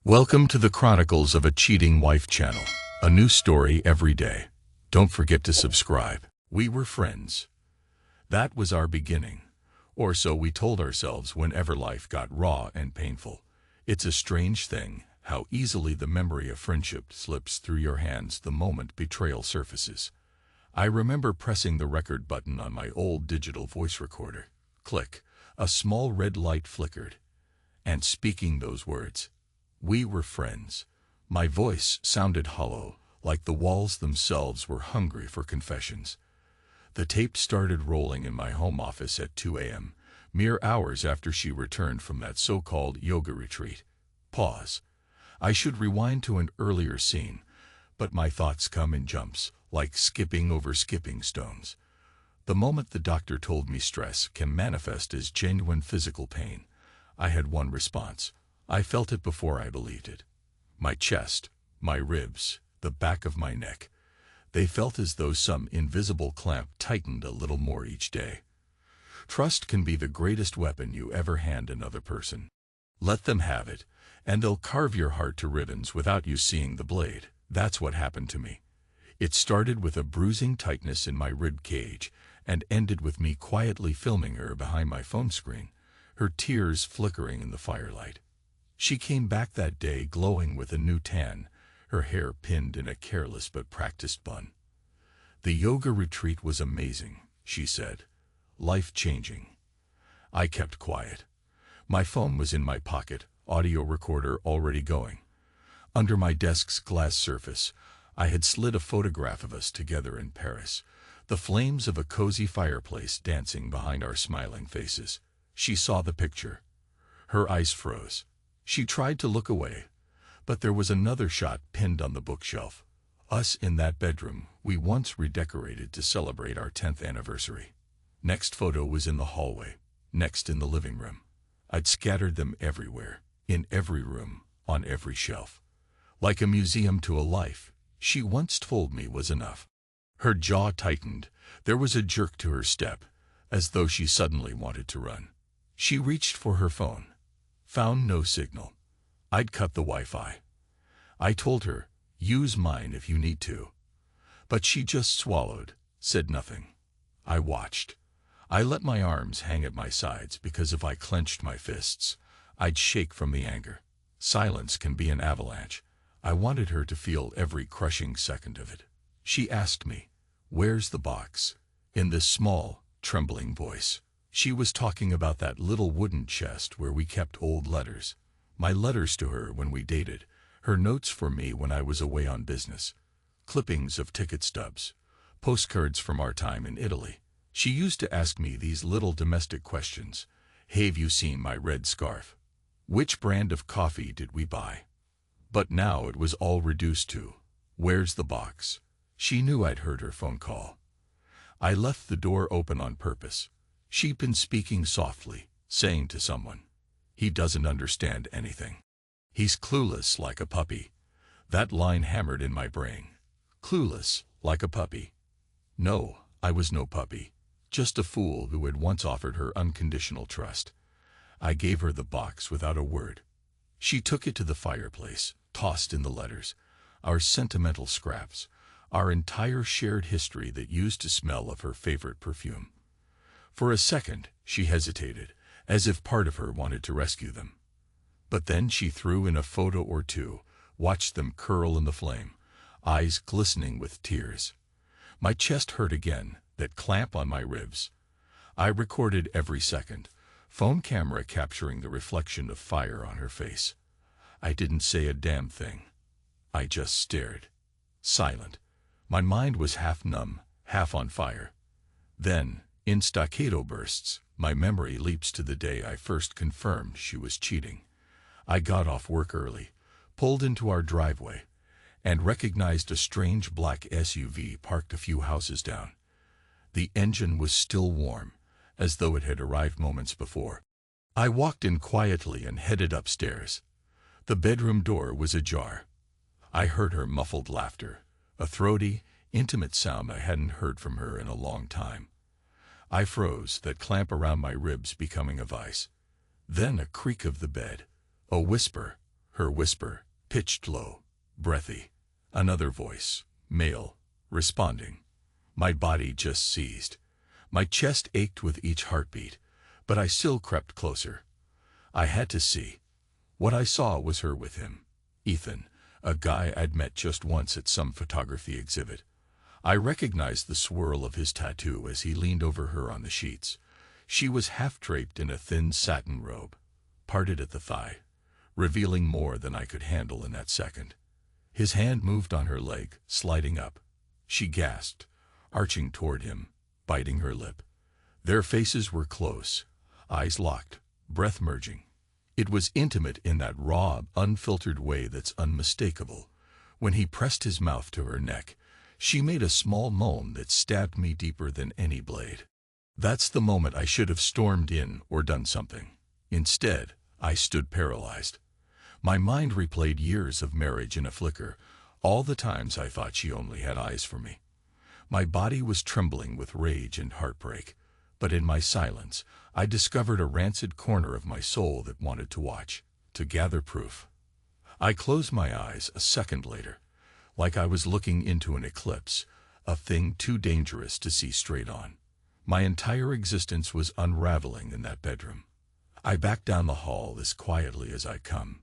Welcome to the Chronicles of a Cheating Wife channel. A new story every day. Don't forget to subscribe. We were friends. That was our beginning. Or so we told ourselves whenever life got raw and painful. It's a strange thing how easily the memory of friendship slips through your hands the moment betrayal surfaces. I remember pressing the record button on my old digital voice recorder. Click. A small red light flickered. And speaking those words, "We were friends." My voice sounded hollow, like the walls themselves were hungry for confessions. The tape started rolling in my home office at 2 a.m., mere hours after she returned from that so-called yoga retreat. Pause. I should rewind to an earlier scene, but my thoughts come in jumps, like skipping over skipping stones. The moment the doctor told me stress can manifest as genuine physical pain, I had one response. I felt it before I believed it. My chest, my ribs, the back of my neck. They felt as though some invisible clamp tightened a little more each day. Trust can be the greatest weapon you ever hand another person. Let them have it, and they'll carve your heart to ribbons without you seeing the blade. That's what happened to me. It started with a bruising tightness in my rib cage and ended with me quietly filming her behind my phone screen, her tears flickering in the firelight. She came back that day glowing with a new tan, her hair pinned in a careless but practiced bun. "The yoga retreat was amazing," she said. "Life-changing." I kept quiet. My phone was in my pocket, audio recorder already going. Under my desk's glass surface, I had slid a photograph of us together in Paris, the flames of a cozy fireplace dancing behind our smiling faces. She saw the picture. Her eyes froze. She tried to look away, but there was another shot pinned on the bookshelf. Us in that bedroom we once redecorated to celebrate our 10th anniversary. Next photo was in the hallway, next in the living room. I'd scattered them everywhere, in every room, on every shelf. Like a museum to a life, she once told me was enough. Her jaw tightened. There was a jerk to her step, as though she suddenly wanted to run. She reached for her phone. Found no signal. I'd cut the Wi-Fi. I told her, "Use mine if you need to." But she just swallowed, said nothing. I watched. I let my arms hang at my sides because if I clenched my fists, I'd shake from the anger. Silence can be an avalanche. I wanted her to feel every crushing second of it. She asked me, "Where's the box?" in this small, trembling voice. She was talking about that little wooden chest where we kept old letters. My letters to her when we dated, her notes for me when I was away on business, clippings of ticket stubs, postcards from our time in Italy. She used to ask me these little domestic questions. "Have you seen my red scarf? Which brand of coffee did we buy?" But now it was all reduced to, "Where's the box?" She knew I'd heard her phone call. I left the door open on purpose. She'd been speaking softly, saying to someone, "He doesn't understand anything. He's clueless like a puppy." That line hammered in my brain. Clueless like a puppy. No, I was no puppy. Just a fool who had once offered her unconditional trust. I gave her the box without a word. She took it to the fireplace, tossed in the letters, our sentimental scraps, our entire shared history that used to smell of her favorite perfume. For a second, she hesitated, as if part of her wanted to rescue them. But then she threw in a photo or two, watched them curl in the flame, eyes glistening with tears. My chest hurt again, that clamp on my ribs. I recorded every second, phone camera capturing the reflection of fire on her face. I didn't say a damn thing. I just stared. Silent. My mind was half numb, half on fire. Then, in staccato bursts, my memory leaps to the day I first confirmed she was cheating. I got off work early, pulled into our driveway, and recognized a strange black SUV parked a few houses down. The engine was still warm, as though it had arrived moments before. I walked in quietly and headed upstairs. The bedroom door was ajar. I heard her muffled laughter, a throaty, intimate sound I hadn't heard from her in a long time. I froze, that clamp around my ribs becoming a vice. Then a creak of the bed, a whisper, Her whisper, pitched low, breathy. Another voice, male, responding. My body just seized. My chest ached with each heartbeat, but I still crept closer. I had to see. What I saw was her with him. Ethan, a guy I'd met just once at some photography exhibit. I recognized the swirl of his tattoo as he leaned over her on the sheets. She was half-draped in a thin satin robe, parted at the thigh, revealing more than I could handle in that second. His hand moved on her leg, sliding up. She gasped, arching toward him, biting her lip. Their faces were close, eyes locked, breath merging. It was intimate in that raw, unfiltered way that's unmistakable. When he pressed his mouth to her neck, she made a small moan that stabbed me deeper than any blade. That's the moment I should have stormed in or done something. Instead, I stood paralyzed. My mind replayed years of marriage in a flicker, all the times I thought she only had eyes for me. My body was trembling with rage and heartbreak, but in my silence, I discovered a rancid corner of my soul that wanted to watch, to gather proof. I closed my eyes a second later, like I was looking into an eclipse, a thing too dangerous to see straight on. My entire existence was unraveling in that bedroom. I backed down the hall as quietly as I come.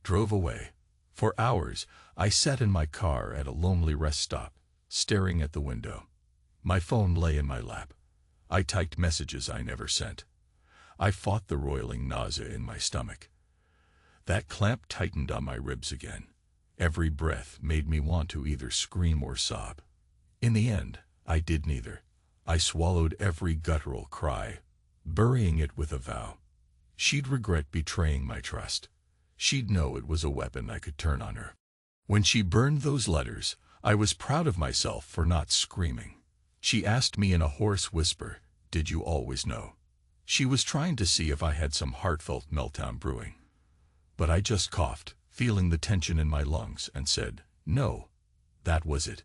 Drove away. For hours, I sat in my car at a lonely rest stop, staring at the window. My phone lay in my lap. I typed messages I never sent. I fought the roiling nausea in my stomach. That clamp tightened on my ribs again. Every breath made me want to either scream or sob. In the end, I did neither. I swallowed every guttural cry, burying it with a vow. She'd regret betraying my trust. She'd know it was a weapon I could turn on her. When she burned those letters, I was proud of myself for not screaming. She asked me in a hoarse whisper, "Did you always know?" She was trying to see if I had some heartfelt meltdown brewing. But I just coughed, feeling the tension in my lungs, and said, "No." That was it.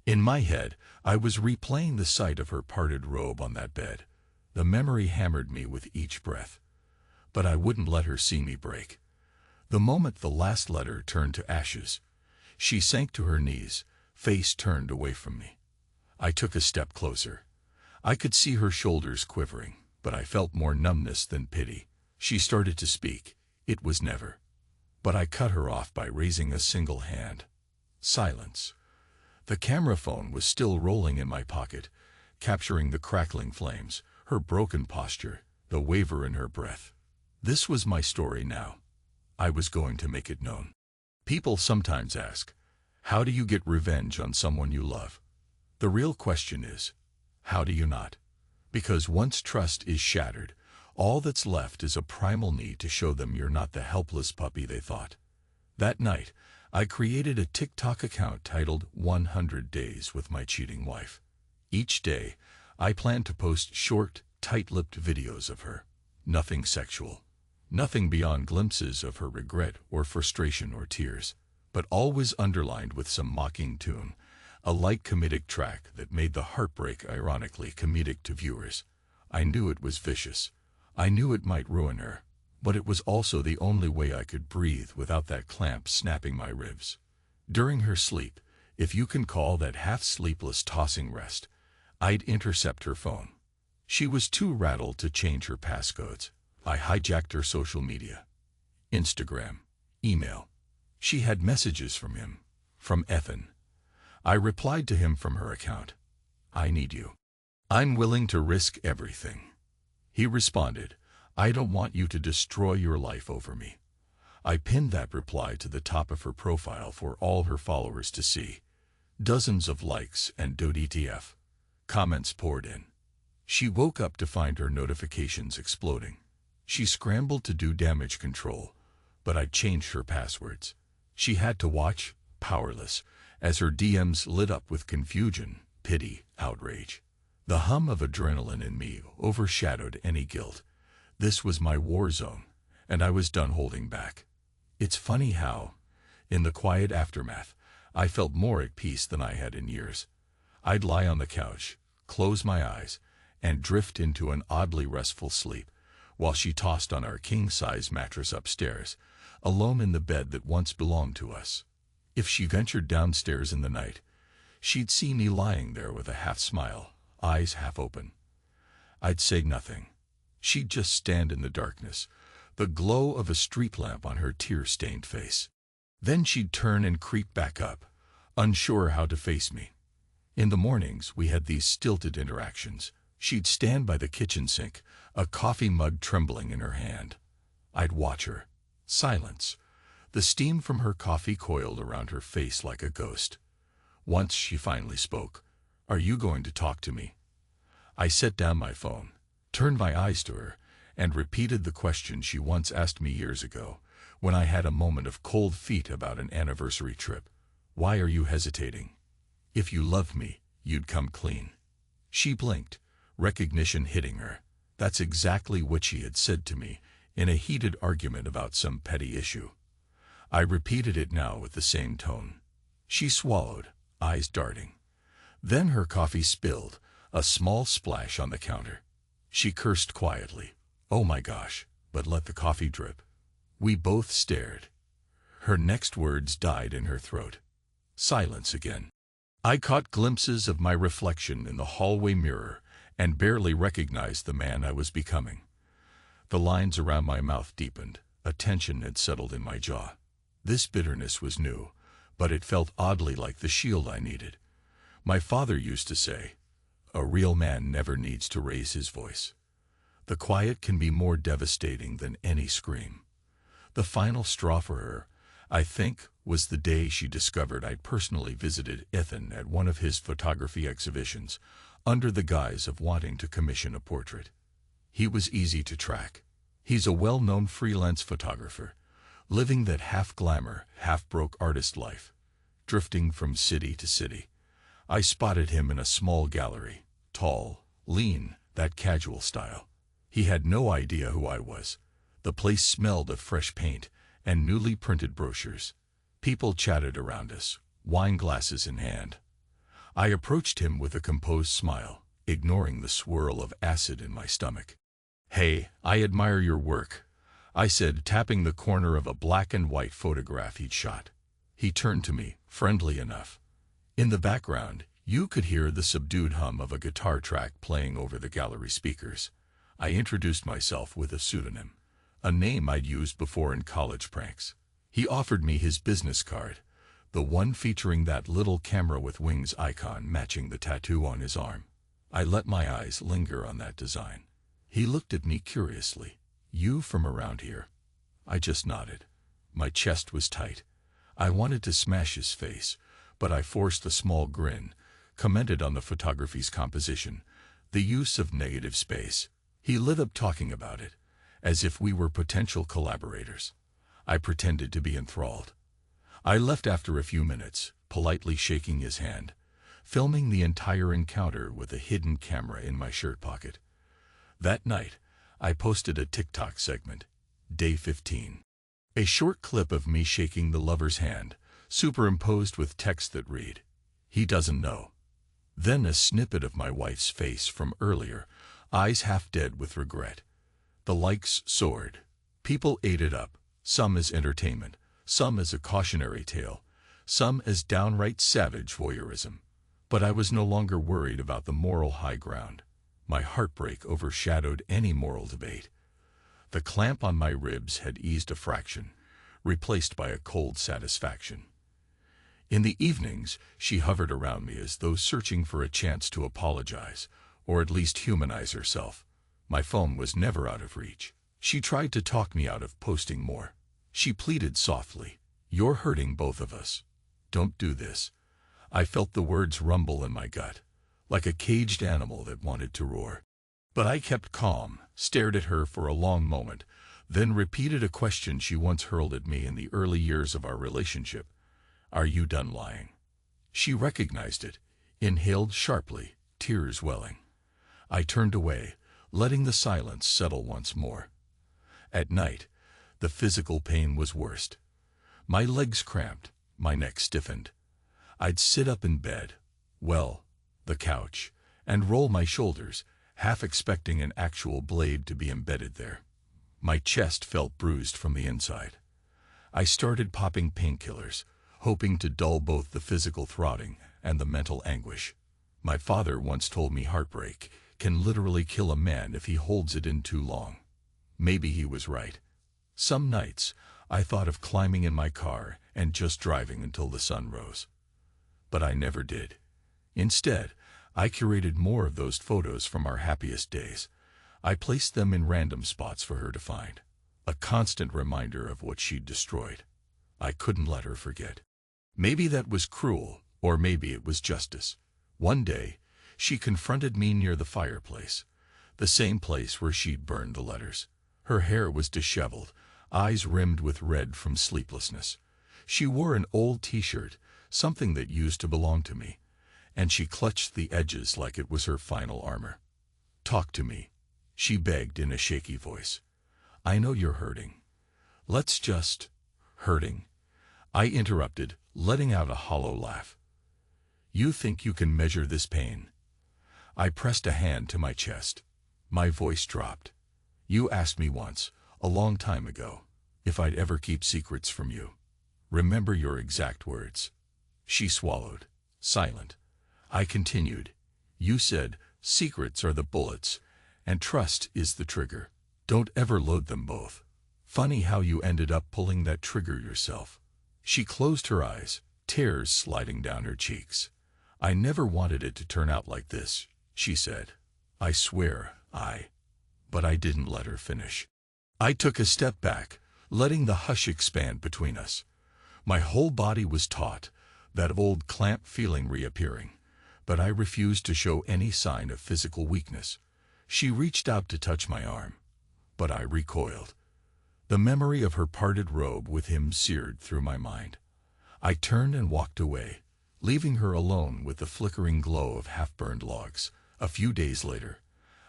In my head, I was replaying the sight of her parted robe on that bed. The memory hammered me with each breath. But I wouldn't let her see me break. The moment the last letter turned to ashes, she sank to her knees, face turned away from me. I took a step closer. I could see her shoulders quivering, but I felt more numbness than pity. She started to speak. It was never. But I cut her off by raising a single hand. Silence. The camera phone was still rolling in my pocket, capturing the crackling flames, her broken posture, the waver in her breath. This was my story now. I was going to make it known. People sometimes ask, how do you get revenge on someone you love? The real question is, how do you not? Because once trust is shattered, all that's left is a primal need to show them you're not the helpless puppy they thought. That night, I created a TikTok account titled 100 Days with My Cheating Wife. Each day, I planned to post short, tight-lipped videos of her. Nothing sexual. Nothing beyond glimpses of her regret or frustration or tears, but always underlined with some mocking tune, a light comedic track that made the heartbreak ironically comedic to viewers. I knew it was vicious. I knew it might ruin her, but it was also the only way I could breathe without that clamp snapping my ribs. During her sleep, if you can call that half-sleepless tossing rest, I'd intercept her phone. She was too rattled to change her passcodes. I hijacked her social media. Instagram, email. She had messages from him, from Ethan. I replied to him from her account. I need you. I'm willing to risk everything. He responded, I don't want you to destroy your life over me. I pinned that reply to the top of her profile for all her followers to see. Dozens of likes and .dtf. Comments poured in. She woke up to find her notifications exploding. She scrambled to do damage control, but I'd changed her passwords. She had to watch, powerless, as her DMs lit up with confusion, pity, outrage. The hum of adrenaline in me overshadowed any guilt. This was my war zone, and I was done holding back. It's funny how, in the quiet aftermath, I felt more at peace than I had in years. I'd lie on the couch, close my eyes, and drift into an oddly restful sleep, while she tossed on our king-size mattress upstairs, alone in the bed that once belonged to us. If she ventured downstairs in the night, she'd see me lying there with a half smile, eyes half open. I'd say nothing. She'd just stand in the darkness, the glow of a street lamp on her tear-stained face. Then she'd turn and creep back up, unsure how to face me. In the mornings, we had these stilted interactions. She'd stand by the kitchen sink, a coffee mug trembling in her hand. I'd watch her. Silence. The steam from her coffee coiled around her face like a ghost. Once she finally spoke. "Are you going to talk to me?" I set down my phone, turned my eyes to her, and repeated the question she once asked me years ago, when I had a moment of cold feet about an anniversary trip. "Why are you hesitating? If you loved me, you'd come clean." She blinked, recognition hitting her. That's exactly what she had said to me in a heated argument about some petty issue. I repeated it now with the same tone. She swallowed, eyes darting. Then her coffee spilled, a small splash on the counter. She cursed quietly. "Oh my gosh," but let the coffee drip. We both stared. Her next words died in her throat. Silence again. I caught glimpses of my reflection in the hallway mirror and barely recognized the man I was becoming. The lines around my mouth deepened. A tension had settled in my jaw. This bitterness was new, but it felt oddly like the shield I needed. My father used to say, "A real man never needs to raise his voice." The quiet can be more devastating than any scream. The final straw for her, I think, was the day she discovered I'd personally visited Ethan at one of his photography exhibitions, under the guise of wanting to commission a portrait. He was easy to track. He's a well-known freelance photographer, living that half-glamour, half-broke artist life, drifting from city to city. I spotted him in a small gallery, tall, lean, that casual style. He had no idea who I was. The place smelled of fresh paint and newly printed brochures. People chatted around us, wine glasses in hand. I approached him with a composed smile, ignoring the swirl of acid in my stomach. "Hey, I admire your work," I said, tapping the corner of a black and white photograph he'd shot. He turned to me, friendly enough. In the background, you could hear the subdued hum of a guitar track playing over the gallery speakers. I introduced myself with a pseudonym, a name I'd used before in college pranks. He offered me his business card, the one featuring that little camera with wings icon matching the tattoo on his arm. I let my eyes linger on that design. He looked at me curiously. "You from around here?" I just nodded. My chest was tight. I wanted to smash his face, but I forced a small grin, commented on the photography's composition, the use of negative space. He lit up talking about it, as if we were potential collaborators. I pretended to be enthralled. I left after a few minutes, politely shaking his hand, filming the entire encounter with a hidden camera in my shirt pocket. That night, I posted a TikTok segment, Day 15. A short clip of me shaking the lover's hand, superimposed with text that read, "He doesn't know." Then a snippet of my wife's face from earlier, eyes half dead with regret. The likes soared. People ate it up, some as entertainment, some as a cautionary tale, some as downright savage voyeurism. But I was no longer worried about the moral high ground. My heartbreak overshadowed any moral debate. The clamp on my ribs had eased a fraction, replaced by a cold satisfaction. In the evenings, she hovered around me as though searching for a chance to apologize, or at least humanize herself. My phone was never out of reach. She tried to talk me out of posting more. She pleaded softly, "You're hurting both of us. Don't do this." I felt the words rumble in my gut, like a caged animal that wanted to roar. But I kept calm, stared at her for a long moment, then repeated a question she once hurled at me in the early years of our relationship. "Are you done lying?" She recognized it, inhaled sharply, tears welling. I turned away, letting the silence settle once more. At night, the physical pain was worst. My legs cramped, my neck stiffened. I'd sit up in bed, the couch, and roll my shoulders, half expecting an actual blade to be embedded there. My chest felt bruised from the inside. I started popping painkillers, hoping to dull both the physical throttling and the mental anguish. My father once told me heartbreak can literally kill a man if he holds it in too long. Maybe he was right. Some nights, I thought of climbing in my car and just driving until the sun rose. But I never did. Instead, I curated more of those photos from our happiest days. I placed them in random spots for her to find, a constant reminder of what she'd destroyed. I couldn't let her forget. Maybe that was cruel, or maybe it was justice. One day, she confronted me near the fireplace, the same place where she'd burned the letters. Her hair was disheveled, eyes rimmed with red from sleeplessness. She wore an old t-shirt, something that used to belong to me, and she clutched the edges like it was her final armor. "Talk to me," she begged in a shaky voice. "I know you're hurting. Let's just—" "Hurting?" I interrupted, letting out a hollow laugh. "You think you can measure this pain?" I pressed a hand to my chest. My voice dropped. "You asked me once, a long time ago, if I'd ever keep secrets from you. Remember your exact words." She swallowed, silent. I continued. "You said, secrets are the bullets, and trust is the trigger. Don't ever load them both. Funny how you ended up pulling that trigger yourself." She closed her eyes, tears sliding down her cheeks. "I never wanted it to turn out like this," she said. "I swear, But I didn't let her finish. I took a step back, letting the hush expand between us. My whole body was taut, that old clamp feeling reappearing, but I refused to show any sign of physical weakness. She reached out to touch my arm, but I recoiled. The memory of her parted robe with him seared through my mind. I turned and walked away, leaving her alone with the flickering glow of half-burned logs. A few days later,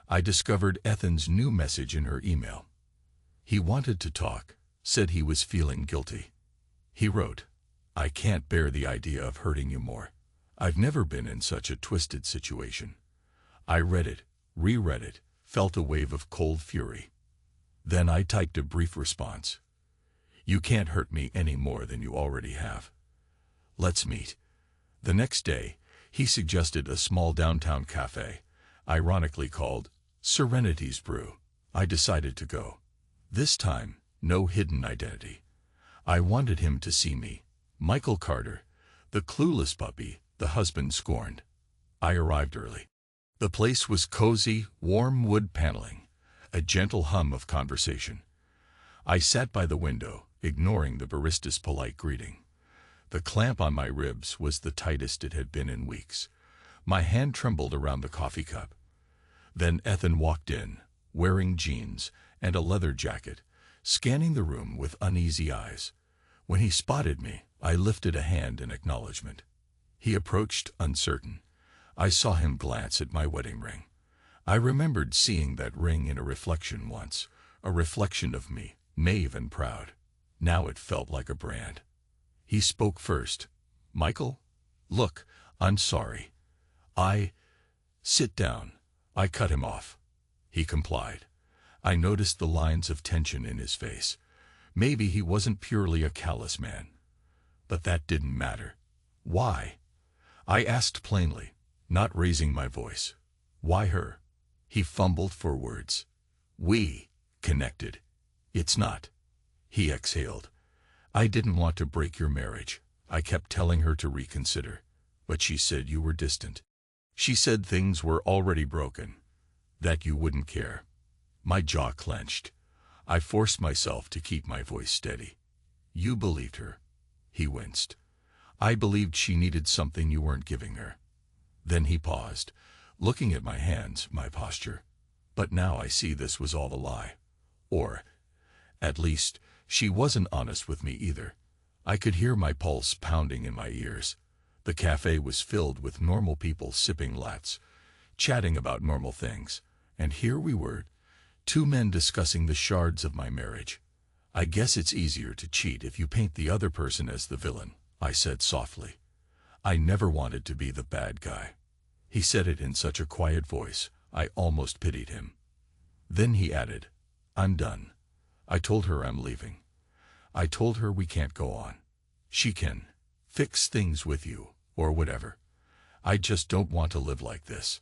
I discovered Ethan's new message in her email. He wanted to talk, said he was feeling guilty. He wrote, "I can't bear the idea of hurting you more. I've never been in such a twisted situation." I read it, reread it, felt a wave of cold fury. Then I typed a brief response. "You can't hurt me any more than you already have. Let's meet." The next day, he suggested a small downtown cafe, ironically called Serenity's Brew. I decided to go. This time, no hidden identity. I wanted him to see me, Michael Carter, the clueless puppy the husband scorned. I arrived early. The place was cozy, warm wood paneling, a gentle hum of conversation. I sat by the window, ignoring the barista's polite greeting. The clamp on my ribs was the tightest it had been in weeks. My hand trembled around the coffee cup. Then Ethan walked in, wearing jeans and a leather jacket, scanning the room with uneasy eyes. When he spotted me, I lifted a hand in acknowledgement. He approached, uncertain. I saw him glance at my wedding ring. I remembered seeing that ring in a reflection once, a reflection of me, naive and proud. Now it felt like a brand. He spoke first. "Michael? Look, I'm sorry. Sit down." I cut him off. He complied. I noticed the lines of tension in his face. Maybe he wasn't purely a callous man. But that didn't matter. "Why?" I asked plainly, not raising my voice. "Why her?" He fumbled for words. "We connected. It's not." He exhaled. "I didn't want to break your marriage. I kept telling her to reconsider. But she said you were distant. She said things were already broken, that you wouldn't care." My jaw clenched. I forced myself to keep my voice steady. "You believed her." He winced. "I believed she needed something you weren't giving her." Then he paused, looking at my hands, my posture. "But now I see this was all a lie. Or, at least, she wasn't honest with me either." I could hear my pulse pounding in my ears. The cafe was filled with normal people sipping lattes, chatting about normal things. And here we were, two men discussing the shards of my marriage. "I guess it's easier to cheat if you paint the other person as the villain," I said softly. "I never wanted to be the bad guy." He said it in such a quiet voice, I almost pitied him. Then he added, "I'm done. I told her I'm leaving. I told her we can't go on. She can fix things with you, or whatever. I just don't want to live like this.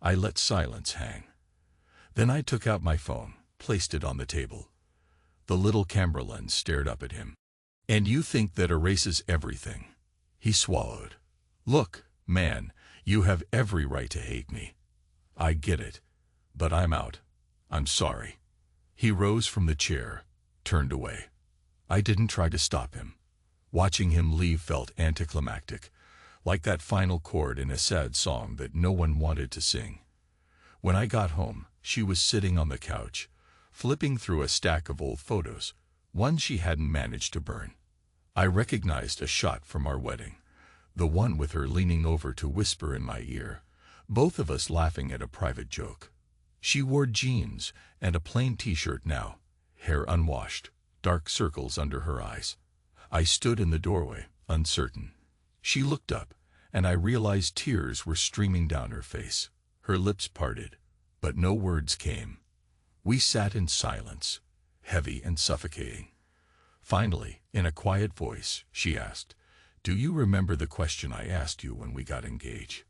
I let silence hang. Then I took out my phone, placed it on the table. The little camera lens stared up at him. And you think that erases everything? He swallowed. Look, man, you have every right to hate me. I get it. But I'm out. I'm sorry. He rose from the chair, turned away. I didn't try to stop him. Watching him leave felt anticlimactic, like that final chord in a sad song that no one wanted to sing. When I got home, she was sitting on the couch, flipping through a stack of old photos, one she hadn't managed to burn. I recognized a shot from our wedding, the one with her leaning over to whisper in my ear, both of us laughing at a private joke. She wore jeans and a plain t-shirt now, hair unwashed, dark circles under her eyes. I stood in the doorway, uncertain. She looked up, and I realized tears were streaming down her face. Her lips parted, but no words came. We sat in silence, heavy and suffocating. Finally, in a quiet voice, she asked, "Do you remember the question I asked you when we got engaged?"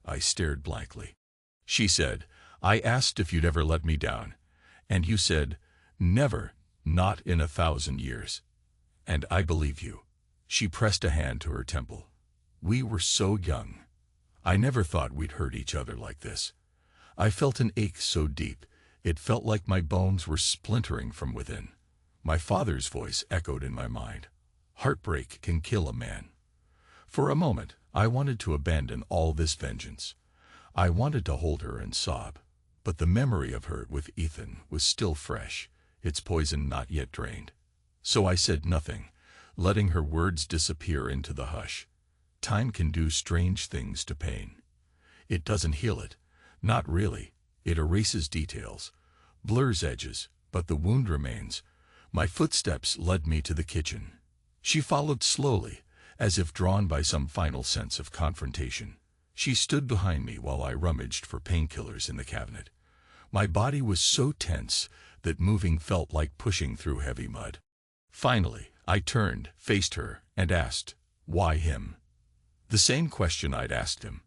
I stared blankly. She said, "I asked if you'd ever let me down, and you said, 'Never, not in 1,000 years.' And I believe you." She pressed a hand to her temple. We were so young. I never thought we'd hurt each other like this. I felt an ache so deep, it felt like my bones were splintering from within. My father's voice echoed in my mind. Heartbreak can kill a man. For a moment, I wanted to abandon all this vengeance. I wanted to hold her and sob. But the memory of her with Ethan was still fresh, its poison not yet drained. So I said nothing, letting her words disappear into the hush. Time can do strange things to pain. It doesn't heal it. Not really. It erases details, blurs edges, but the wound remains. My footsteps led me to the kitchen. She followed slowly, as if drawn by some final sense of confrontation. She stood behind me while I rummaged for painkillers in the cabinet. My body was so tense that moving felt like pushing through heavy mud. Finally, I turned, faced her, and asked, "Why him?" The same question I'd asked him.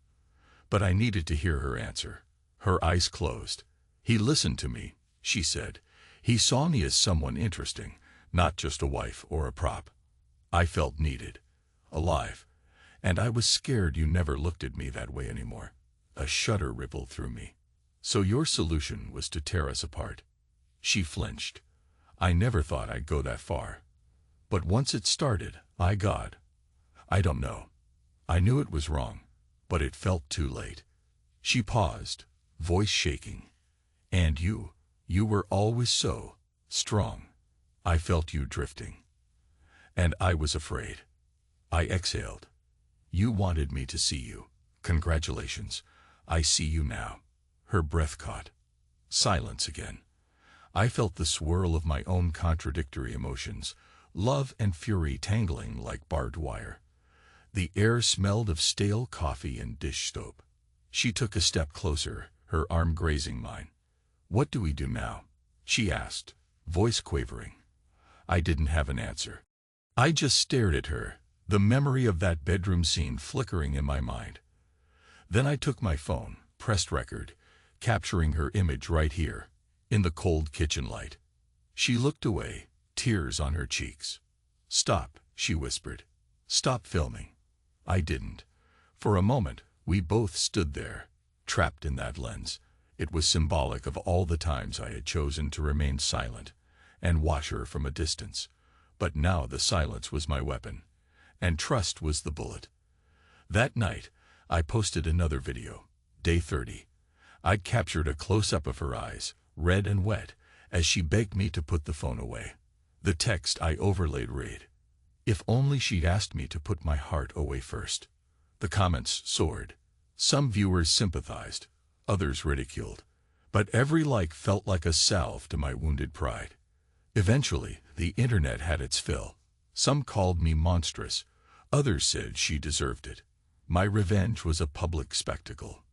But I needed to hear her answer. Her eyes closed. "He listened to me," she said. "He saw me as someone interesting, not just a wife or a prop. I felt needed, alive, and I was scared you never looked at me that way anymore." A shudder rippled through me. "So your solution was to tear us apart?" She flinched. "I never thought I'd go that far. But once it started, I don't know. I knew it was wrong, but it felt too late." She paused, voice shaking. "And you were always so strong. I felt you drifting. And I was afraid." I exhaled. "You wanted me to see you. Congratulations. I see you now." Her breath caught. Silence again. I felt the swirl of my own contradictory emotions, love and fury tangling like barbed wire. The air smelled of stale coffee and dish soap. She took a step closer, her arm grazing mine. "What do we do now?" she asked, voice quavering. I didn't have an answer. I just stared at her, the memory of that bedroom scene flickering in my mind. Then I took my phone, pressed record, capturing her image right here, in the cold kitchen light. She looked away, tears on her cheeks. "Stop," she whispered. "Stop filming." I didn't. For a moment, we both stood there, trapped in that lens. It was symbolic of all the times I had chosen to remain silent and watch her from a distance. But now the silence was my weapon, and trust was the bullet. That night, I posted another video, day 30. I'd captured a close-up of her eyes, red and wet, as she begged me to put the phone away. The text I overlaid read, "If only she'd asked me to put my heart away first." The comments soared. Some viewers sympathized, others ridiculed. But every like felt like a salve to my wounded pride. Eventually, the internet had its fill. Some called me monstrous, others said she deserved it. My revenge was a public spectacle.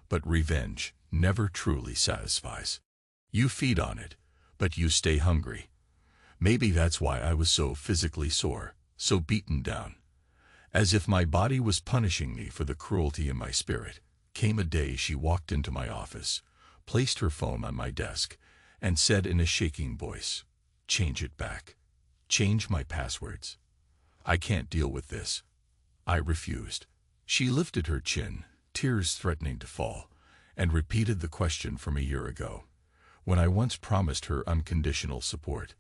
But revenge never truly satisfies. You feed on it, but you stay hungry. Maybe that's why I was so physically sore, so beaten down. As if my body was punishing me for the cruelty in my spirit, came a day she walked into my office, placed her phone on my desk, and said in a shaking voice, "Change it back. Change my passwords. I can't deal with this." I refused. She lifted her chin, tears threatening to fall, and repeated the question from a year ago, when I once promised her unconditional support.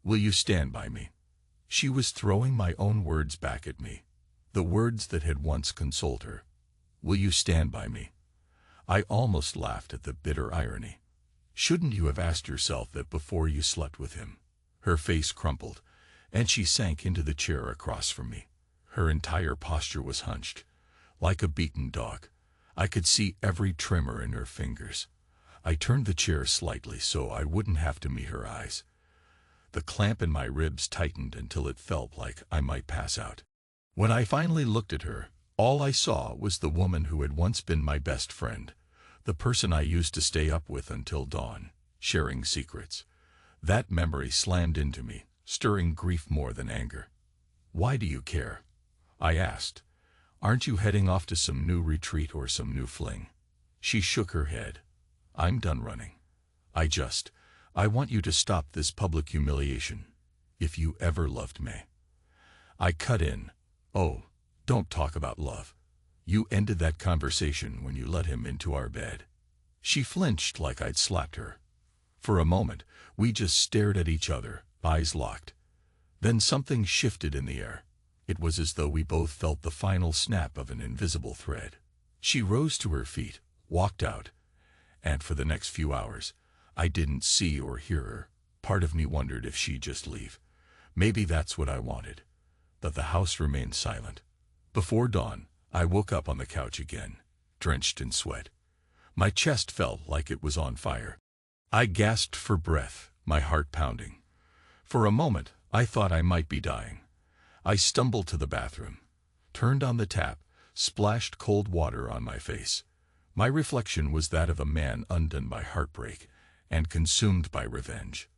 "Will you stand by me?" She was throwing my own words back at me, the words that had once consoled her. "Will you stand by me?" I almost laughed at the bitter irony. "Shouldn't you have asked yourself that before you slept with him?" Her face crumpled, and she sank into the chair across from me. Her entire posture was hunched, like a beaten dog. I could see every tremor in her fingers. I turned the chair slightly so I wouldn't have to meet her eyes. The clamp in my ribs tightened until it felt like I might pass out. When I finally looked at her, all I saw was the woman who had once been my best friend, the person I used to stay up with until dawn, sharing secrets. That memory slammed into me, stirring grief more than anger. "Why do you care?" I asked. "Aren't you heading off to some new retreat or some new fling?" She shook her head. "I'm done running. I want you to stop this public humiliation. If you ever loved me." I cut in. "Oh, don't talk about love. You ended that conversation when you let him into our bed." She flinched like I'd slapped her. For a moment, we just stared at each other, eyes locked. Then something shifted in the air. It was as though we both felt the final snap of an invisible thread. She rose to her feet, walked out, and for the next few hours, I didn't see or hear her. Part of me wondered if she'd just leave. Maybe that's what I wanted. But the house remained silent. Before dawn, I woke up on the couch again, drenched in sweat. My chest felt like it was on fire. I gasped for breath, my heart pounding. For a moment, I thought I might be dying. I stumbled to the bathroom, turned on the tap, splashed cold water on my face. My reflection was that of a man undone by heartbreak and consumed by revenge.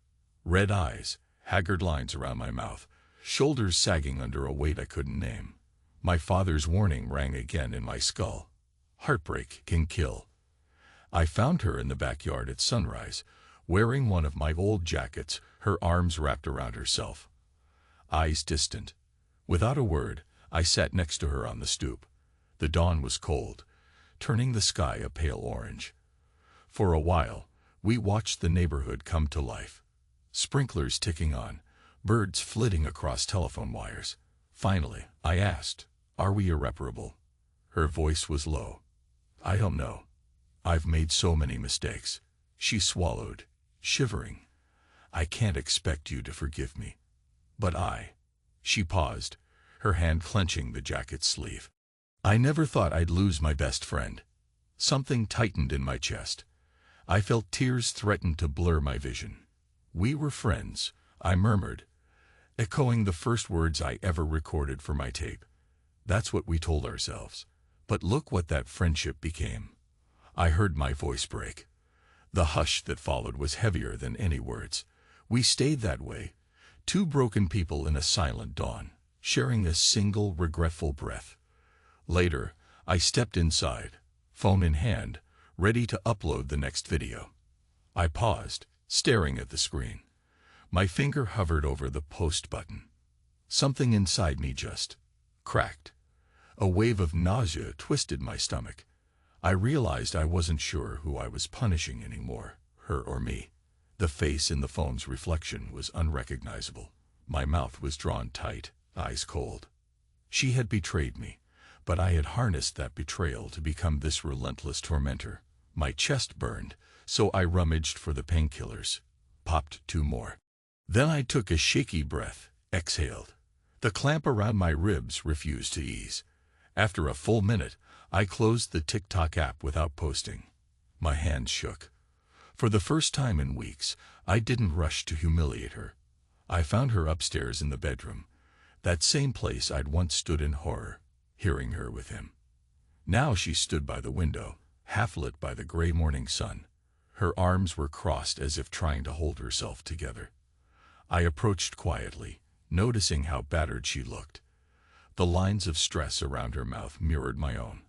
Red eyes, haggard lines around my mouth, shoulders sagging under a weight I couldn't name. My father's warning rang again in my skull. Heartbreak can kill. I found her in the backyard at sunrise, wearing one of my old jackets, her arms wrapped around herself. Eyes distant. Without a word, I sat next to her on the stoop. The dawn was cold, turning the sky a pale orange. For a while, we watched the neighborhood come to life. Sprinklers ticking on, birds flitting across telephone wires. Finally, I asked, "Are we irreparable?" Her voice was low. "I don't know. I've made so many mistakes." She swallowed, shivering. "I can't expect you to forgive me. But She paused, her hand clenching the jacket's sleeve. "I never thought I'd lose my best friend." Something tightened in my chest. I felt tears threaten to blur my vision. "We were friends," I murmured, echoing the first words I ever recorded for my tape. "That's what we told ourselves. But look what that friendship became." I heard my voice break. The hush that followed was heavier than any words. We stayed that way, two broken people in a silent dawn, sharing a single regretful breath. Later, I stepped inside, phone in hand, ready to upload the next video. I paused, staring at the screen. My finger hovered over the post button. Something inside me just cracked. A wave of nausea twisted my stomach. I realized I wasn't sure who I was punishing anymore, her or me. The face in the phone's reflection was unrecognizable. My mouth was drawn tight, eyes cold. She had betrayed me, but I had harnessed that betrayal to become this relentless tormentor. My chest burned, so I rummaged for the painkillers, popped 2 more. Then I took a shaky breath, exhaled. The clamp around my ribs refused to ease. After a full minute, I closed the TikTok app without posting. My hands shook. For the first time in weeks, I didn't rush to humiliate her. I found her upstairs in the bedroom, that same place I'd once stood in horror, hearing her with him. Now she stood by the window, half lit by the gray morning sun. Her arms were crossed as if trying to hold herself together. I approached quietly, noticing how battered she looked. The lines of stress around her mouth mirrored my own.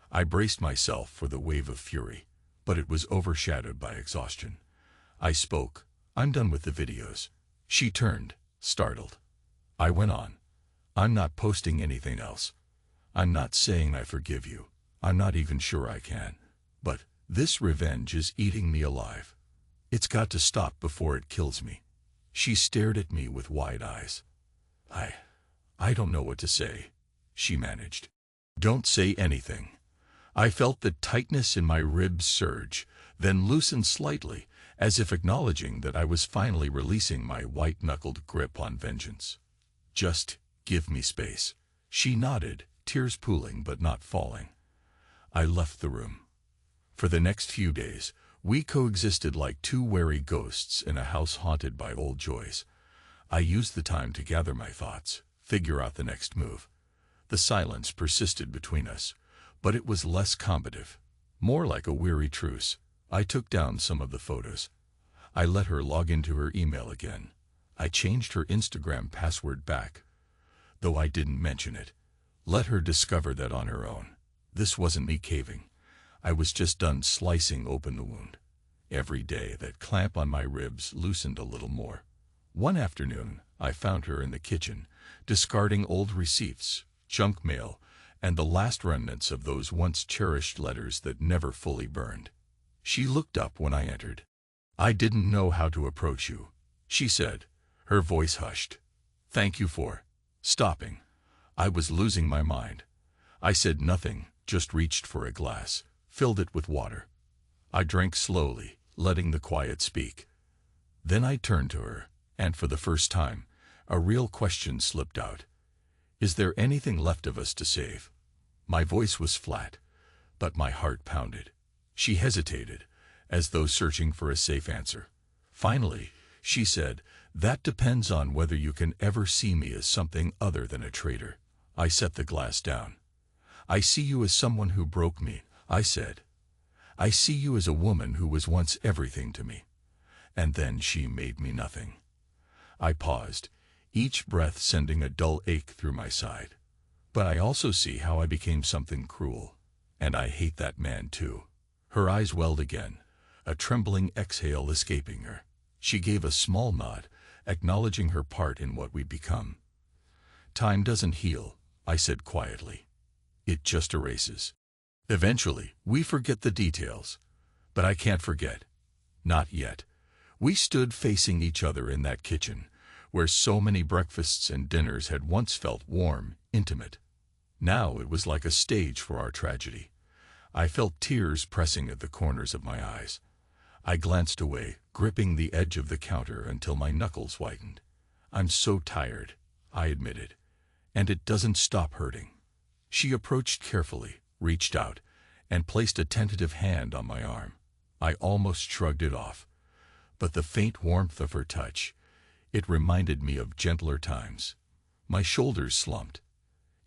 I braced myself for the wave of fury, but it was overshadowed by exhaustion. I spoke. "I'm done with the videos." She turned, startled. I went on. "I'm not posting anything else. I'm not saying I forgive you. I'm not even sure I can. But this revenge is eating me alive. It's got to stop before it kills me." She stared at me with wide eyes. I don't know what to say," she managed. "Don't say anything." I felt the tightness in my ribs surge, then loosen slightly, as if acknowledging that I was finally releasing my white-knuckled grip on vengeance. "Just give me space." She nodded, tears pooling but not falling. I left the room. For the next few days, we coexisted like two wary ghosts in a house haunted by old joys. I used the time to gather my thoughts, figure out the next move. The silence persisted between us, but it was less combative, more like a weary truce. I took down some of the photos. I let her log into her email again. I changed her Instagram password back, though I didn't mention it. Let her discover that on her own. This wasn't me caving. I was just done slicing open the wound. Every day that clamp on my ribs loosened a little more. One afternoon, I found her in the kitchen, discarding old receipts, junk mail, and the last remnants of those once cherished letters that never fully burned. She looked up when I entered. "I didn't know how to approach you," she said, her voice hushed. "Thank you for stopping." I was losing my mind. I said nothing, just reached for a glass, filled it with water. I drank slowly, letting the quiet speak. Then I turned to her, and for the first time, a real question slipped out. "Is there anything left of us to save?" My voice was flat, but my heart pounded. She hesitated, as though searching for a safe answer. Finally, she said, "That depends on whether you can ever see me as something other than a traitor." I set the glass down. "I see you as someone who broke me," I said. "I see you as a woman who was once everything to me. And then she made me nothing." I paused, each breath sending a dull ache through my side. "But I also see how I became something cruel. And I hate that man too." Her eyes welled again, a trembling exhale escaping her. She gave a small nod, acknowledging her part in what we'd become. "Time doesn't heal," I said quietly. "It just erases. Eventually, we forget the details. But I can't forget. Not yet." We stood facing each other in that kitchen, where so many breakfasts and dinners had once felt warm, intimate. Now it was like a stage for our tragedy. I felt tears pressing at the corners of my eyes. I glanced away, gripping the edge of the counter until my knuckles whitened. "I'm so tired," I admitted. "And it doesn't stop hurting." She approached carefully, reached out, and placed a tentative hand on my arm. I almost shrugged it off. But the faint warmth of her touch, it reminded me of gentler times. My shoulders slumped.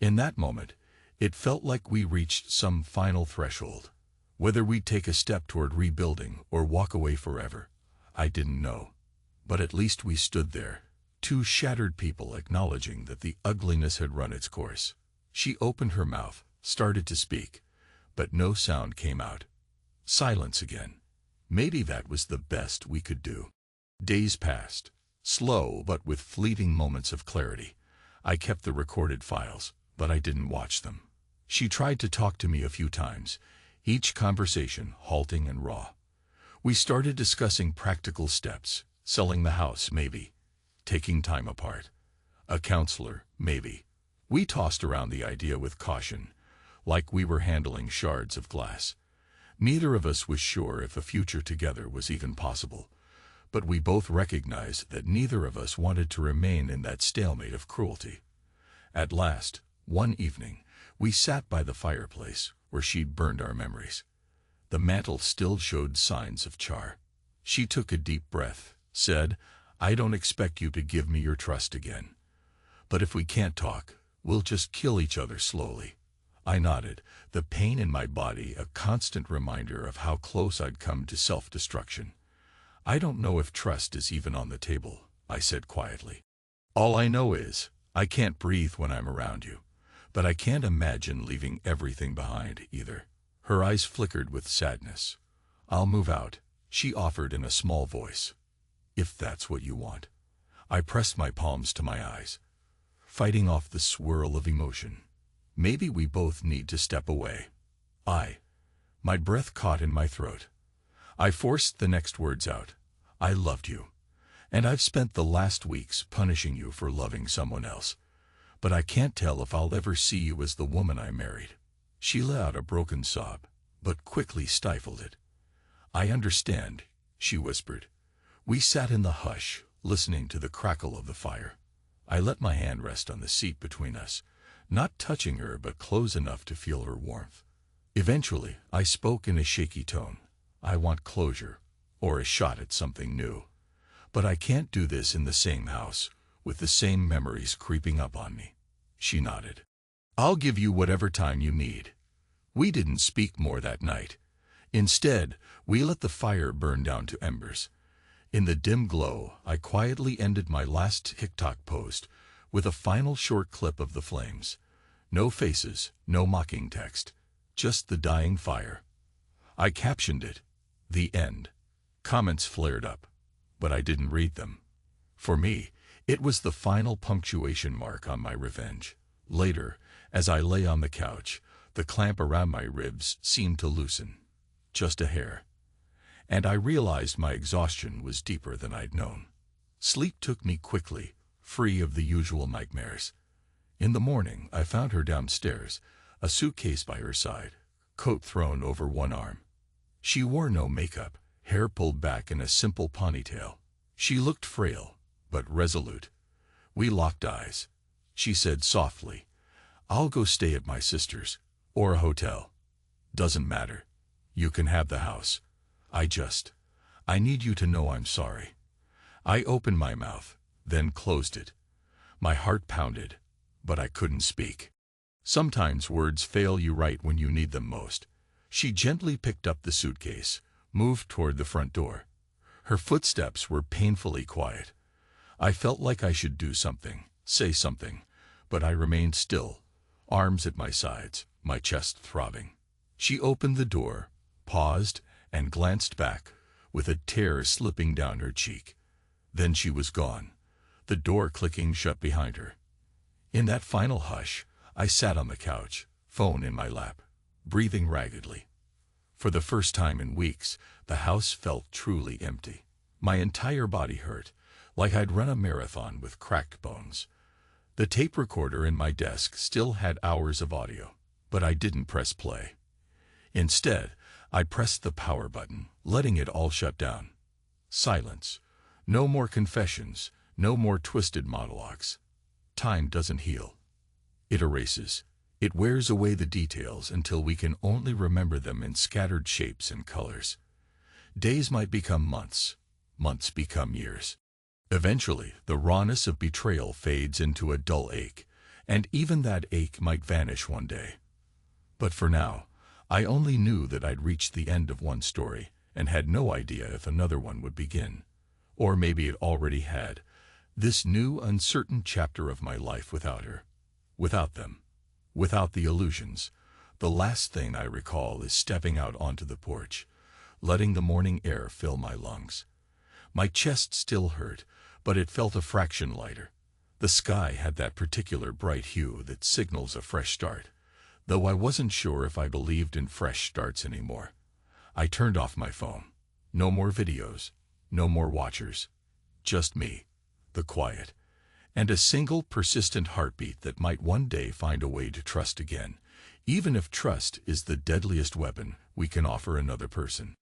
In that moment, it felt like we reached some final threshold. Whether we'd take a step toward rebuilding or walk away forever, I didn't know. But at least we stood there, two shattered people acknowledging that the ugliness had run its course. She opened her mouth, started to speak, but no sound came out. Silence again. Maybe that was the best we could do. Days passed, slow but with fleeting moments of clarity. I kept the recorded files, but I didn't watch them. She tried to talk to me a few times, each conversation halting and raw. We started discussing practical steps, selling the house maybe, taking time apart. A counselor, maybe. We tossed around the idea with caution, like we were handling shards of glass. Neither of us was sure if a future together was even possible, but we both recognized that neither of us wanted to remain in that stalemate of cruelty. At last, one evening, we sat by the fireplace where she'd burned our memories. The mantle still showed signs of char. She took a deep breath, said, "I don't expect you to give me your trust again. But if we can't talk, we'll just kill each other slowly." I nodded, the pain in my body a constant reminder of how close I'd come to self-destruction. "I don't know if trust is even on the table," I said quietly. All I know is, I can't breathe when I'm around you, but I can't imagine leaving everything behind either. Her eyes flickered with sadness. I'll move out, she offered in a small voice. If that's what you want. I pressed my palms to my eyes, fighting off the swirl of emotion. Maybe we both need to step away. My breath caught in my throat. I forced the next words out. I loved you, and I've spent the last weeks punishing you for loving someone else. But I can't tell if I'll ever see you as the woman I married. She let out a broken sob, but quickly stifled it. I understand, she whispered. We sat in the hush, listening to the crackle of the fire. I let my hand rest on the seat between us, not touching her but close enough to feel her warmth. Eventually, I spoke in a shaky tone. I want closure, or a shot at something new. But I can't do this in the same house, with the same memories creeping up on me. She nodded. I'll give you whatever time you need. We didn't speak more that night. Instead, we let the fire burn down to embers. In the dim glow, I quietly ended my last TikTok post with a final short clip of the flames. No faces, no mocking text, just the dying fire. I captioned it, "The End." Comments flared up, but I didn't read them. For me, it was the final punctuation mark on my revenge. Later, as I lay on the couch, the clamp around my ribs seemed to loosen, just a hair. And I realized my exhaustion was deeper than I'd known. Sleep took me quickly, free of the usual nightmares. In the morning, I found her downstairs, a suitcase by her side, coat thrown over one arm. She wore no makeup, hair pulled back in a simple ponytail. She looked frail, but resolute. We locked eyes. She said softly, "I'll go stay at my sister's, or a hotel. Doesn't matter. You can have the house. I need you to know I'm sorry." I opened my mouth, then closed it. My heart pounded, but I couldn't speak. Sometimes words fail you right when you need them most. She gently picked up the suitcase, moved toward the front door. Her footsteps were painfully quiet. I felt like I should do something, say something, but I remained still, arms at my sides, my chest throbbing. She opened the door, paused, and glanced back, with a tear slipping down her cheek. Then she was gone, the door clicking shut behind her. In that final hush, I sat on the couch, phone in my lap, breathing raggedly. For the first time in weeks, the house felt truly empty. My entire body hurt, like I'd run a marathon with cracked bones. The tape recorder in my desk still had hours of audio, but I didn't press play. Instead, I pressed the power button, letting it all shut down. Silence. No more confessions, no more twisted monologues. Time doesn't heal. It erases. It wears away the details until we can only remember them in scattered shapes and colors. Days might become months. Months become years. Eventually, the rawness of betrayal fades into a dull ache, and even that ache might vanish one day. But for now, I only knew that I'd reached the end of one story and had no idea if another one would begin. Or maybe it already had. This new, uncertain chapter of my life without her. Without them. Without the illusions. The last thing I recall is stepping out onto the porch, letting the morning air fill my lungs. My chest still hurt, but it felt a fraction lighter. The sky had that particular bright hue that signals a fresh start, though I wasn't sure if I believed in fresh starts anymore. I turned off my phone. No more videos, no more watchers. Just me, the quiet, and a single persistent heartbeat that might one day find a way to trust again, even if trust is the deadliest weapon we can offer another person.